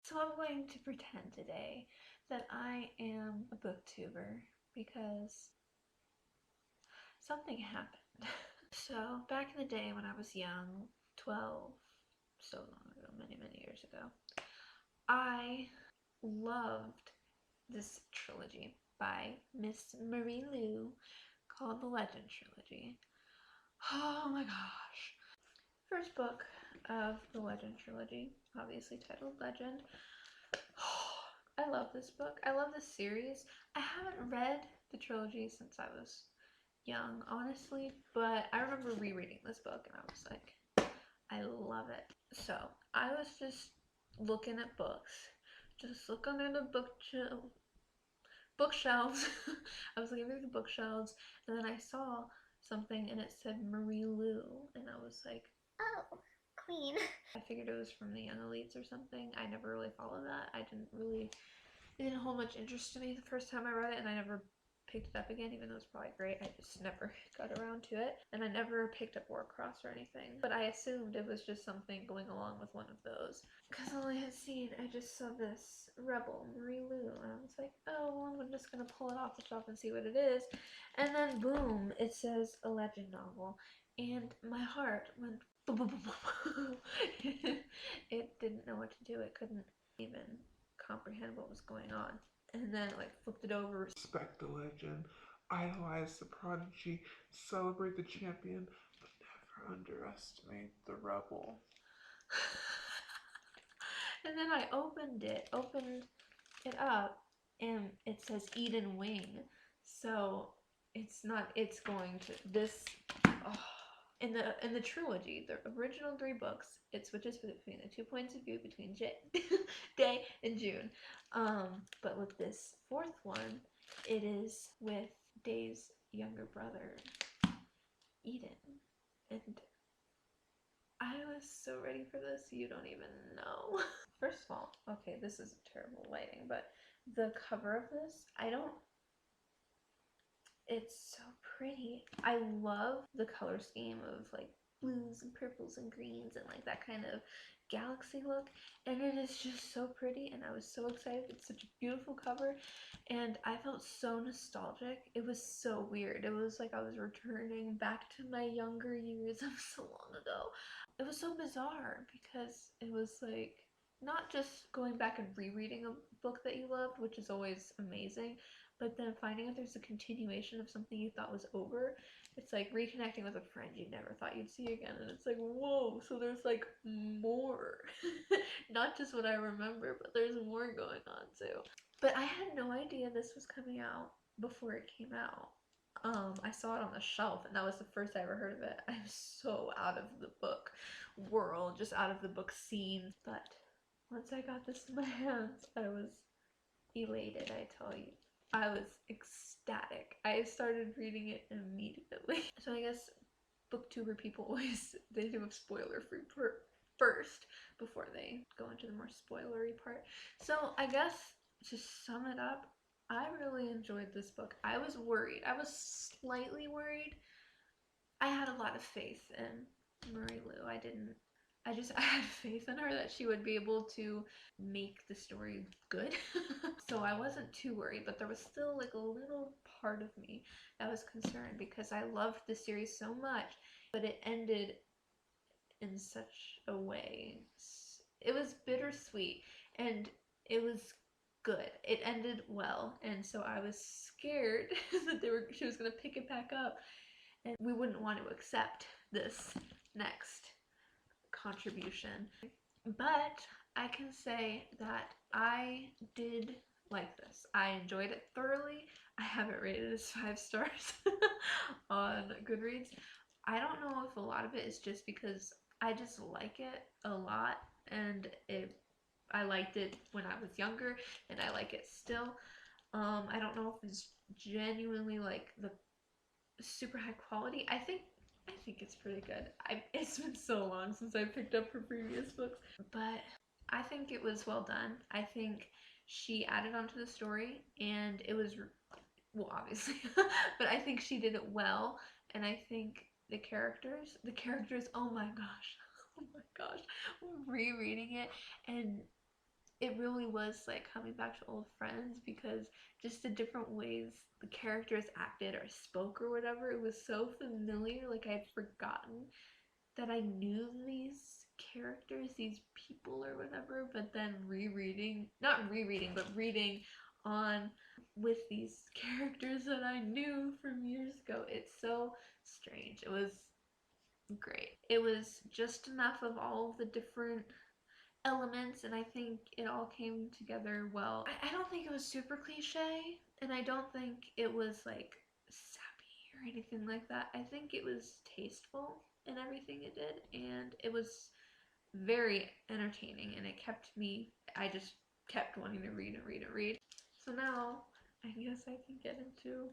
So I'm going to pretend today that I am a booktuber because something happened. So back in the day when I was young, 12, so long ago, many years ago, I loved this trilogy by Miss Marie Lu called the Legend Trilogy. Oh my gosh. First book of the Legend Trilogy, obviously titled Legend. I love this book. I love this series. I haven't read the trilogy since I was young, honestly, but I remember rereading this book and I was like, I love it. So I was just looking at books, just looking under the bookshelves. I was looking through the bookshelves, and then I saw something and it said Marie Lu, and I was like, oh, queen. I figured it was from the Young Elites or something. I never really followed that. It didn't hold much interest to me the first time I read it, and I never picked it up again, even though it's probably great. I just never got around to it, and I never picked up Warcross or anything, but I assumed it was just something going along with one of those, because all I had seen, I just saw this Rebel, Marie Lu, and I was like, oh, well, I'm just gonna pull it off the shelf and see what it is, and then boom, it says a legend novel, and my heart went boom, boom, boom, boom. It didn't know what to do. It couldn't even comprehend what was going on. And then like flipped it over. Respect the legend, idolize the prodigy, celebrate the champion, but never underestimate the rebel. And then I opened it up, and it says Eden Wing. So it's not, it's going to this, oh, in the trilogy, the original 3 books, it switches between the 2 points of view between Day and June. But with this 4th one, it is with Day's younger brother, Eden. And I was so ready for this, you don't even know. First of all, okay, this is terrible lighting, but the cover of this, it's so pretty. I love the color scheme of like blues and purples and greens and like that kind of galaxy look, and it is just so pretty, and I was so excited. It's such a beautiful cover, and I felt so nostalgic. It was so weird. It was like I was returning back to my younger years of so long ago. It was so bizarre because it was like not just going back and rereading a book that you loved, which is always amazing, but then finding out there's a continuation of something you thought was over. It's like reconnecting with a friend you never thought you'd see again, and it's like, whoa, so there's like more. Not just what I remember, but there's more going on too. But I had no idea this was coming out before it came out. I saw it on the shelf, and that was the first I ever heard of it. I was so out of the book world, just out of the book scene. But once I got this in my hands, I was elated, I tell you. I was ecstatic. I started reading it immediately. So I guess booktuber people always, they do a spoiler-free first before they go into the more spoilery part. So I guess to sum it up, I really enjoyed this book. I was worried. I was slightly worried. I had a lot of faith in Marie Lu. I had faith in her that she would be able to make the story good. So I wasn't too worried, but there was still like a little part of me that was concerned because I loved the series so much, but it ended in such a way. It was bittersweet, and it was good. It ended well, and so I was scared that she was gonna pick it back up, and we wouldn't want to accept this next contribution. But I can say that I did like this. I enjoyed it thoroughly. I have it rated as 5 stars on Goodreads. I don't know if a lot of it is just because I just like it a lot, and I liked it when I was younger, and I like it still. I don't know if it's genuinely like the super high quality. I think it's pretty good. It's been so long since I picked up her previous books, but I think it was well done. I think she added onto the story, and it was, well, obviously, but I think she did it well, and I think the characters, oh my gosh, oh my gosh, rereading it, and it really was like coming back to old friends, because just the different ways the characters acted or spoke or whatever, it was so familiar. Like I'd forgotten that I knew these characters, these people or whatever, but then rereading, not rereading, but reading on with these characters that I knew from years ago. It's so strange. It was great. It was just enough of all of the different elements, and I think it all came together well. I don't think it was super cliche, and I don't think it was like sappy or anything like that. I think it was tasteful in everything it did, and it was very entertaining, and it kept me, I just kept wanting to read and read and read. So now I guess I can get into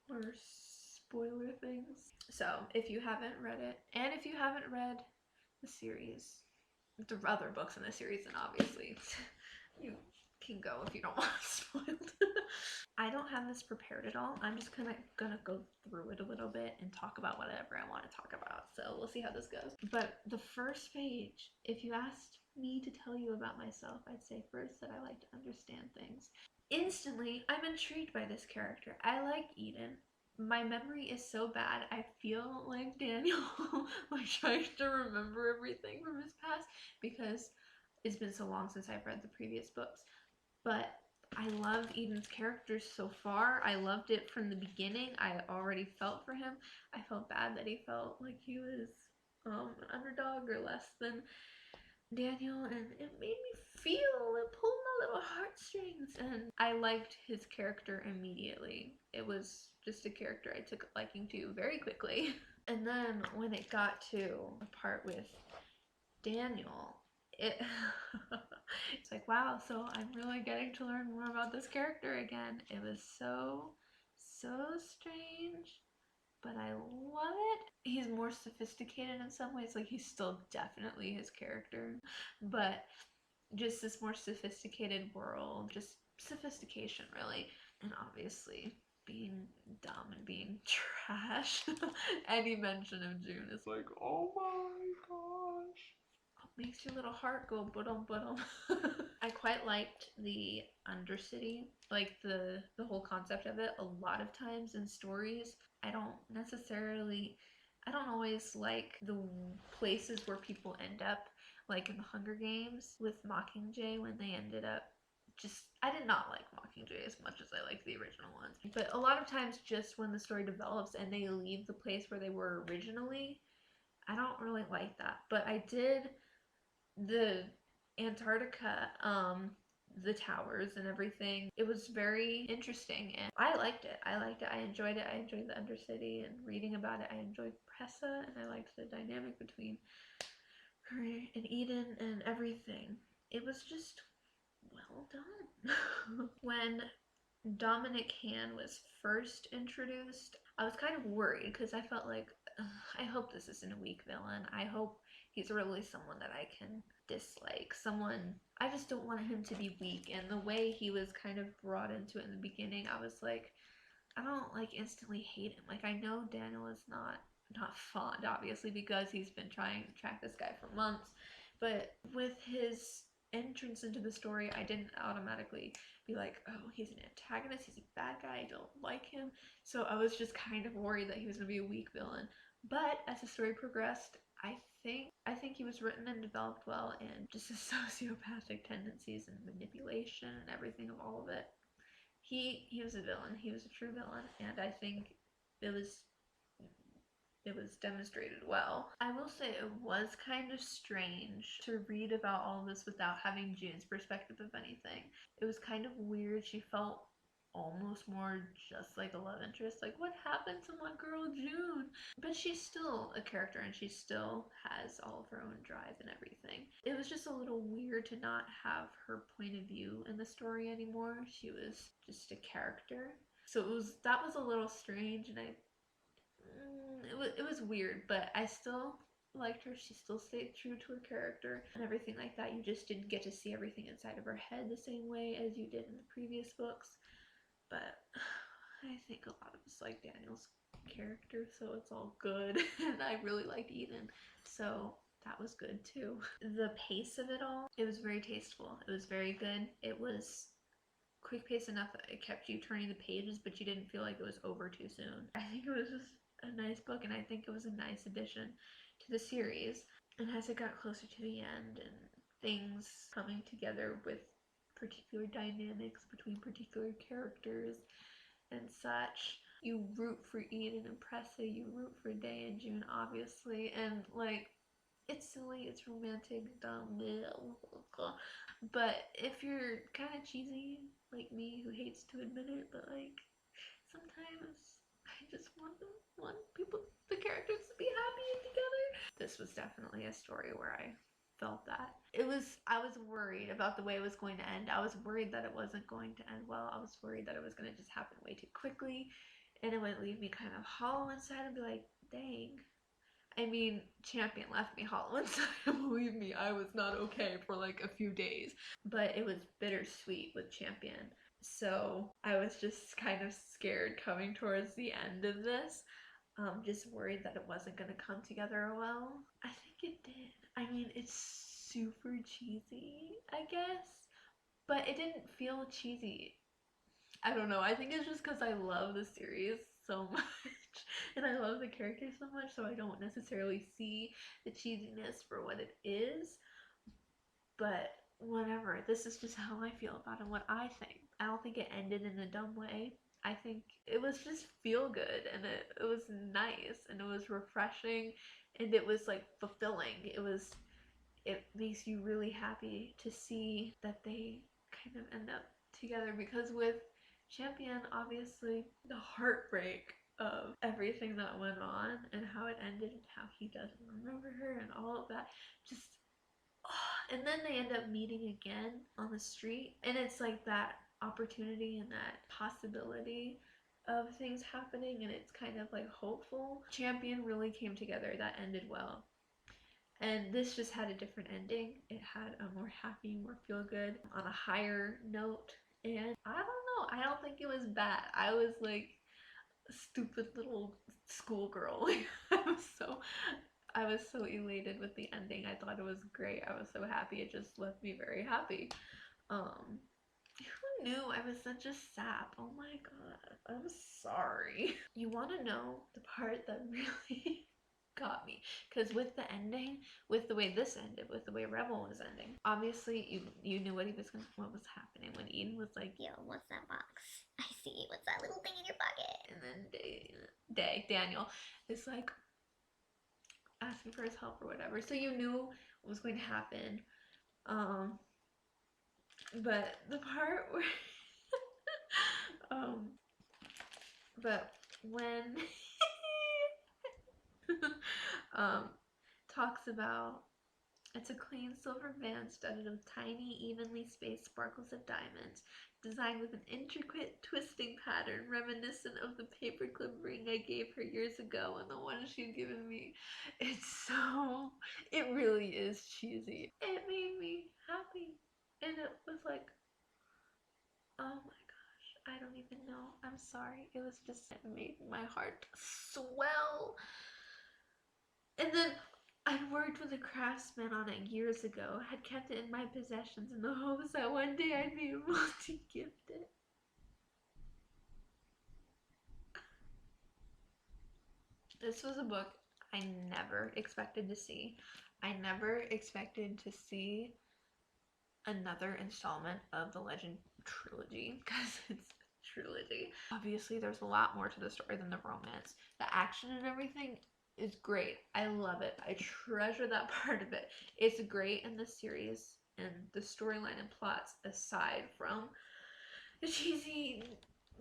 more spoiler things. So if you haven't read it, and if you haven't read the series, the other books in the series, then obviously you can go if you don't want it spoiled. I don't have this prepared at all. I'm just gonna go through it a little bit and talk about whatever I want to talk about. So we'll see how this goes. But the first page, if you asked me to tell you about myself, I'd say first that I like to understand things. Instantly, I'm intrigued by this character. I like Eden. My memory is so bad. I feel like Daniel, like trying to remember everything from his past, because it's been so long since I've read the previous books. But I love Eden's character so far. I loved it from the beginning. I already felt for him. I felt bad that he felt like he was an underdog or less than Daniel, and it made me feel, it pulled my little heartstrings, and I liked his character immediately. It was just a character I took a liking to very quickly. And then when it got to the part with Daniel, it it's like, wow, so I'm really getting to learn more about this character again. It was so strange, but I love it. He's more sophisticated in some ways. Like, he's still definitely his character, but just this more sophisticated world, just sophistication, really. And obviously, being dumb and being trash. Any mention of June is like, Oh my gosh. makes your little heart go ba-dum. I quite liked the Undercity, like the whole concept of it. A lot of times in stories, I don't necessarily, I don't always like the places where people end up, like in the Hunger Games with Mockingjay, when they ended up just, I did not like Mockingjay as much as I liked the original ones. But a lot of times, just when the story develops and they leave the place where they were originally, I don't really like that. But I did the Antarctica, the towers and everything. It was very interesting, and I liked it. I liked it. I enjoyed it. I enjoyed the Undercity and reading about it. I enjoyed Pressa, and I liked the dynamic between her and Eden and everything. It was just well done. When Dominic Han was first introduced, I was kind of worried because I felt like, I hope this isn't a weak villain. I hope he's really someone that I can dislike. Someone, I just don't want him to be weak. And the way he was kind of brought into it in the beginning, I was like, I don't like instantly hate him. Like, I know Daniel is not fond, obviously, because he's been trying to track this guy for months. But with his entrance into the story, I didn't automatically be like, oh, he's an antagonist, he's a bad guy, I don't like him. So I was just kind of worried that he was gonna be a weak villain. But as the story progressed, I think he was written and developed well, and just his sociopathic tendencies and manipulation and everything of all of it. He was a villain. He was a true villain, and I think it was it was demonstrated well. I will say it was kind of strange to read about all this without having June's perspective of anything. It was kind of weird. She felt almost more just like a love interest. Like, what happened to my girl June? But she's still a character, and she still has all of her own drive and everything. It was just a little weird to not have her point of view in the story anymore. She was just a character. So that was a little strange, and it was weird, but I still liked her. She still stayed true to her character and everything like that. You just didn't get to see everything inside of her head the same way as you did in the previous books. But I think a lot of us like Daniel's character, so it's all good. And I really liked Eden, so that was good too. The pace of it all, it was very tasteful. It was very good. It was quick pace enough that it kept you turning the pages, but you didn't feel like it was over too soon. I think it was just a nice book, and I think it was a nice addition to the series. And as it got closer to the end and things coming together with particular dynamics between particular characters and such, you root for Eden and Pressa, you root for Day and June, obviously, and like, it's silly, it's romantic, dumb, but if you're kind of cheesy like me who hates to admit it, but like sometimes I just want people, the characters, to be happy and together. This was definitely a story where I felt that. I was worried about the way it was going to end. I was worried that it wasn't going to end well. I was worried that it was going to just happen way too quickly and it would leave me kind of hollow inside and be like, dang. I mean, Champion left me hollow inside. Believe me, I was not okay for like a few days. But it was bittersweet with Champion. So I was just kind of scared coming towards the end of this. Just worried that it wasn't going to come together well. I think it did. I mean, it's super cheesy, I guess. But it didn't feel cheesy. I don't know. I think it's just because I love the series so much and I love the characters so much, so I don't necessarily see the cheesiness for what it is. But whatever. This is just how I feel about it, what I think. I don't think it ended in a dumb way. I think it was just feel good and it was nice and it was refreshing and it was like fulfilling. It makes you really happy to see that they kind of end up together, because with Champion, obviously, the heartbreak of everything that went on and how it ended and how he doesn't remember her and all of that, just and then they end up meeting again on the street, and it's like that opportunity and that possibility of things happening, and it's kind of like hopeful. Champion really came together. That ended well. And this just had a different ending. It had a more happy, more feel good, on a higher note. And I don't know, I don't think it was bad. I was like a stupid little schoolgirl. I was so elated with the ending. I thought it was great. I was so happy. It just left me very happy. Who knew I was such a sap? Oh my god. I'm sorry. You want to know the part that really got me? Because with the ending, with the way this ended, with the way Rebel was ending, obviously you knew what what was happening when Eden was like, yo, what's that box? I see. What's that little thing in your pocket? and then Daniel is like asking for his help or whatever. So you knew what was going to happen. But the part where um but when um talks about, it's a clean silver band studded with tiny, evenly spaced sparkles of diamonds, designed with an intricate twisting pattern reminiscent of the paperclip ring I gave her years ago and the one she'd given me. It really is cheesy. It made me happy. And it was like, oh my gosh, I don't even know. I'm sorry. It was just, it made my heart swell. And then I'd worked with a craftsman on it years ago, had kept it in my possessions in the hopes that one day I'd be able to gift it. This was a book I never expected to see. I never expected to see another installment of the Legend trilogy, because it's a trilogy. Obviously, there's a lot more to the story than the romance. The action and everything is great. I love it. I treasure that part of it. It's great in the series and the storyline and plots, aside from the cheesy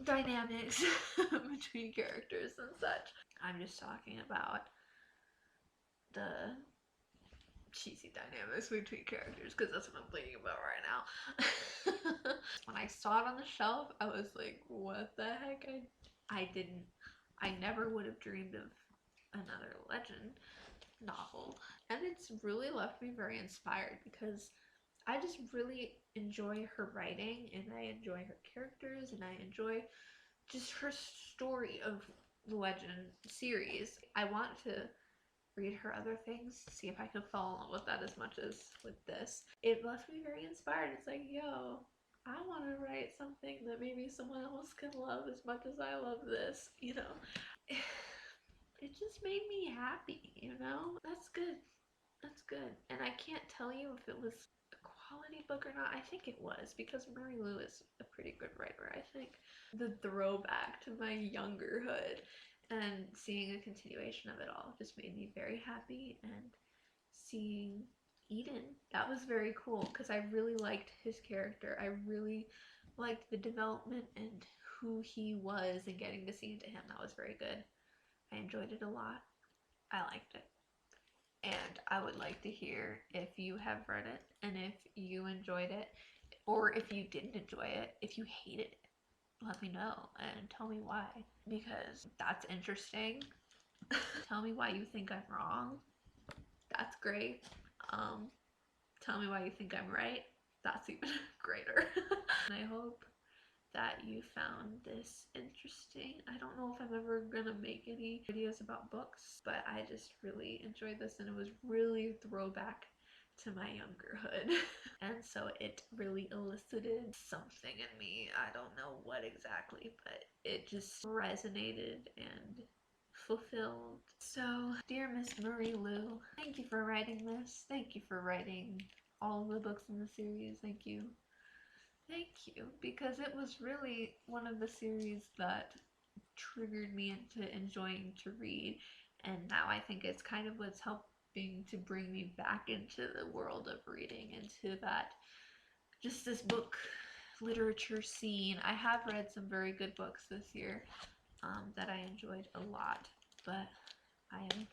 dynamics between characters and such. I'm just talking about the cheesy dynamics between characters, because that's what I'm thinking about right now. When I saw it on the shelf, I was like, what the heck? I never would have dreamed of another Legend novel. And it's really left me very inspired, because I just really enjoy her writing and I enjoy her characters and I enjoy just her story of the Legend series. I want to read her other things, see if I can fall in love with that as much as with this. It left me very inspired. It's like, yo, I want to write something that maybe someone else can love as much as I love this, you know? It just made me happy, you know? That's good. That's good. And I can't tell you if it was a quality book or not. I think it was, because Marie Lu is a pretty good writer, I think. The throwback to my younger-hood and seeing a continuation of it all just made me very happy. And seeing Eden, that was very cool because I really liked his character. I really liked the development and who he was, and getting to see into him. That was very good. I enjoyed it a lot. I liked it. And I would like to hear if you have read it and if you enjoyed it, or if you didn't enjoy it, if you hated it. Let me know and tell me why, because that's interesting. Tell me why you think I'm wrong. That's great. Tell me why you think I'm right. That's even greater. And I hope that you found this interesting. I don't know if I'm ever gonna make any videos about books, but I just really enjoyed this, and it was really a throwback to my younger-hood. And so it really elicited something in me. I don't know what exactly, but it just resonated and fulfilled. So, dear Miss Marie Lu, thank you for writing this. Thank you for writing all of the books in the series. Thank you. Thank you, because it was really one of the series that triggered me into enjoying to read, and now I think it's kind of what's helping to bring me back into the world of reading, into that, just this book literature scene. I have read some very good books this year that I enjoyed a lot, but I'm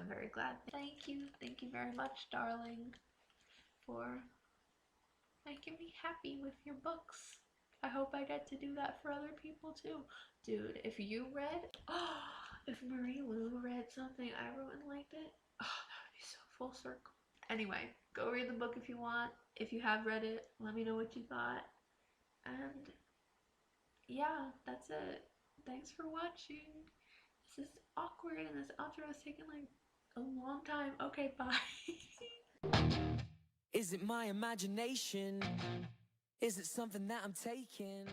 very glad. Thank you very much, darling, for making me happy with your books. I hope I get to do that for other people too. Dude, if you read, if Marie Lu read something I wrote and liked it, that would be so full circle. Anyway, go read the book if you want. If you have read it, let me know what you thought. And yeah, that's it. Thanks for watching. This is awkward, and this outro is taking like a long time. Okay, bye. Is it my imagination? Is it something that I'm taking?